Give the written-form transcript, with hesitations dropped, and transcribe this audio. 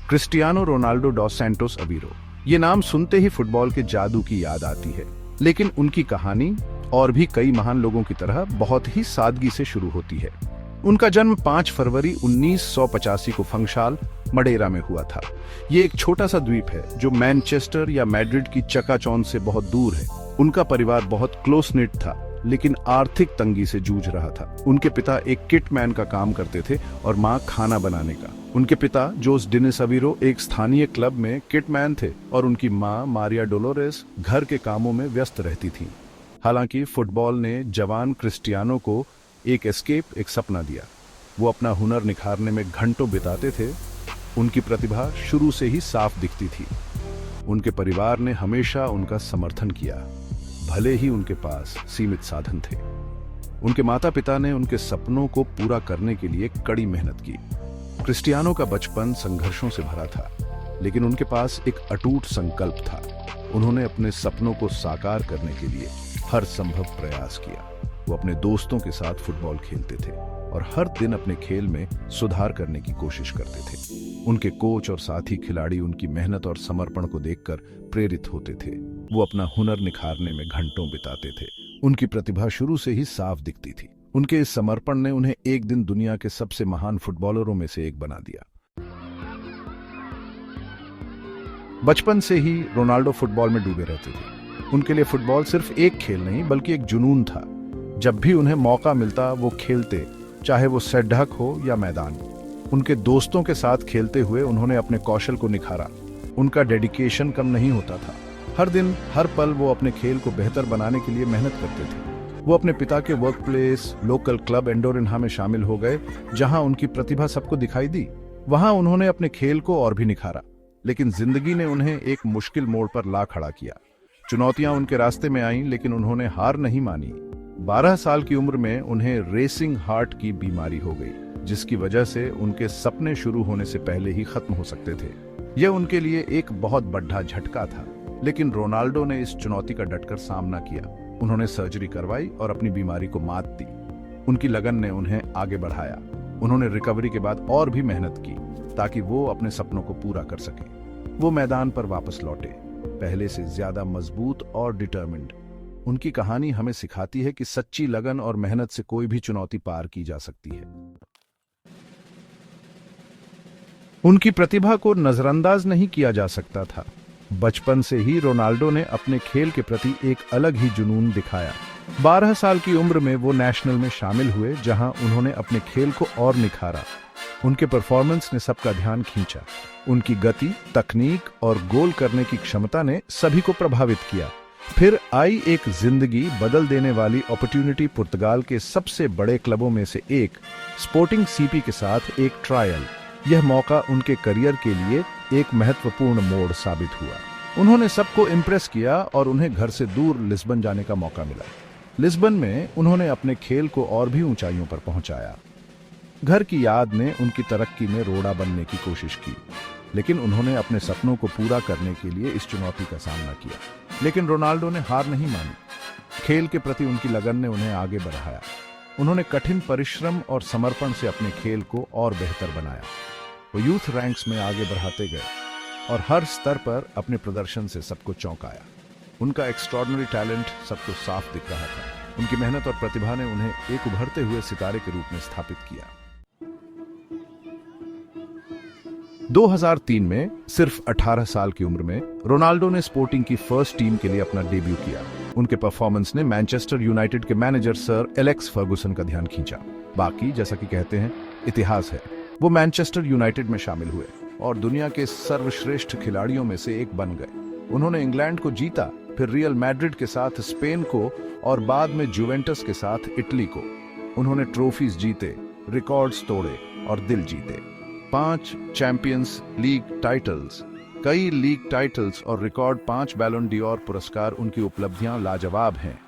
Cristiano Ronaldo dos Santos Aveiro. ये नाम सुनते ही फुटबॉल के जादू की याद आती है, लेकिन उनकी कहानी और भी कई महान लोगों की तरह बहुत ही सादगी से शुरू होती है। उनका जन्म 5 फरवरी 1985 को फंक्शाल, मडेरा में हुआ था। ये एक छोटा सा द्वीप है जो मैनचेस्टर या मैड्रिड की चकाचौंध से बहुत दूर है। उनका परिवार बहुत क्लोज निट था, लेकिन आर्थिक तंगी से जूझ रहा था। उनके पिता एक किटमैन का काम करते थे और माँ खाना बनाने का। उनके पिता जोस डिनिस अवीरो एक स्थानीय क्लब में किटमैन थे और उनकी माँ मारिया डोलोरेस घर के कामों में व्यस्त रहती थीं। हालांकि फुटबॉल ने जवान क्रिस्टियानो को एक सपना दिया। वो अपना हुनर निखारने में घंटों बिताते थे। उनकी प्रतिभा शुरू से ही साफ दिखती थी। उनके परिवार ने हमेशा उनका समर्थन किया, भले ही उनके पास सीमित साधन थे। उनके माता पिता ने उनके सपनों को पूरा करने के लिए कड़ी मेहनत की। क्रिस्टियानो का बचपन संघर्षों से भरा था, लेकिन उनके पास एक अटूट संकल्प था। उन्होंने अपने सपनों को साकार करने के लिए हर संभव प्रयास किया। वो अपने दोस्तों के साथ फुटबॉल खेलते थे और हर दिन अपने खेल में सुधार करने की कोशिश करते थे। उनके कोच और साथी खिलाड़ी उनकी मेहनत और समर्पण को देखकर प्रेरित होते थे। वो अपना हुनर निखारने में घंटों बिताते थे। उनकी प्रतिभा शुरू से ही साफ दिखती थी। उनके इस समर्पण ने उन्हें एक दिन दुनिया के सबसे महान फुटबॉलरों में से एक बना दिया। बचपन से ही रोनाल्डो फुटबॉल में डूबे रहते थे। उनके लिए फुटबॉल सिर्फ एक खेल नहीं बल्कि एक जुनून था। जब भी उन्हें मौका मिलता वो खेलते, चाहे वो सड़क हो या मैदान। उनके दोस्तों के साथ खेलते हुए उन्होंने अपने कौशल को निखारा। उनका डेडिकेशन कम नहीं होता था। हर दिन हर पल वो अपने खेल को बेहतर बनाने के लिए मेहनत करते थे। वो अपने पिता के वर्क प्लेस, लोकल क्लब एंडोरिन्हा में शामिल हो गए, जहां उनकी प्रतिभा सबको दिखाई दी। वहां उन्होंने अपने खेल को और भी निखारा, लेकिन जिंदगी ने उन्हें एक मुश्किल मोड़ पर ला खड़ा किया। चुनौतियां उनके रास्ते में आईं, लेकिन उन्होंने हार नहीं मानी। 12 साल की उम्र में उन्हें रेसिंग हार्ट की बीमारी हो गई, जिसकी वजह से उनके सपने शुरू होने से पहले ही खत्म हो सकते थे। यह उनके लिए एक बहुत बड़ा झटका था, लेकिन रोनाल्डो ने इस चुनौती का डटकर सामना किया। उन्होंने सर्जरी करवाई और अपनी बीमारी को मात दी। उनकी लगन ने उन्हें आगे बढ़ाया। उन्होंने रिकवरी के बाद और भी मेहनत की ताकि वो अपने सपनों को पूरा कर सके। वो मैदान पर वापस लौटे, पहले से ज्यादा मजबूत और डिटर्मिन्ड। उनकी कहानी हमें सिखाती है कि सच्ची लगन और मेहनत से कोई भी चुनौती पार की जा सकती है। उनकी प्रतिभा को नजरअंदाज नहीं किया जा सकता था। बचपन से ही रोनाल्डो ने अपने खेल के प्रति एक अलग ही जुनून दिखाया। 12 साल की उम्र में वो नेशनल में शामिल हुए, जहां उन्होंने अपने खेल को और निखारा। उनके परफॉर्मेंस ने सबका ध्यान खींचा। उनकी गति, तकनीक और गोल करने की क्षमता ने सभी को प्रभावित किया। फिर आई एक जिंदगी बदल देने वाली अपॉर्चुनिटी। पुर्तगाल के सबसे बड़े क्लबों में से एक स्पोर्टिंग सीपी के साथ एक ट्रायल। यह मौका उनके करियर के लिए एक महत्वपूर्ण मोड़ साबित हुआ। उन्होंने सबको इम्प्रेस किया और उन्हें घर से दूर लिस्बन जाने का मौका मिला। लिस्बन में उन्होंने अपने खेल को और भी ऊंचाइयों पर पहुंचाया। घर की याद ने उनकी तरक्की में रोड़ा बनने की कोशिश की, लेकिन उन्होंने अपने सपनों को पूरा करने के लिए इस चुनौती का सामना किया। लेकिन रोनाल्डो ने हार नहीं मानी। खेल के प्रति उनकी लगन ने उन्हें आगे बढ़ाया। उन्होंने कठिन परिश्रम और समर्पण से अपने खेल को और बेहतर बनाया। वो यूथ रैंक्स में आगे बढ़ाते गए और हर स्तर पर अपने प्रदर्शन से सबको चौंकाया। उनका एक्स्ट्रॉर्डिनरी टैलेंट सबको साफ दिख रहा था। उनकी मेहनत और प्रतिभा ने उन्हें एक उभरते हुए सितारे के रूप में स्थापित किया। 2003 में सिर्फ 18 साल की उम्र में रोनाल्डो ने स्पोर्टिंग की फर्स्ट टीम के लिए अपना डेब्यू किया। उनके परफॉर्मेंस ने मैनचेस्टर यूनाइटेड के मैनेजर सर एलेक्स फर्गुसन का ध्यान खींचा। बाकी जैसा कि कहते हैं, इतिहास है। वो मैनचेस्टर यूनाइटेड में शामिल हुए और दुनिया के सर्वश्रेष्ठ खिलाड़ियों में से एक बन गए। उन्होंने इंग्लैंड को जीता, फिर रियल मैड्रिड के साथ स्पेन को और बाद में जुवेंटस के साथ इटली को। उन्होंने ट्रॉफीज जीते, रिकॉर्ड्स तोड़े और दिल जीते। 5 चैंपियंस लीग टाइटल्स, कई लीग टाइटल्स और रिकॉर्ड 5 बैलन डी'ओर पुरस्कार। उनकी उपलब्धियां लाजवाब हैं।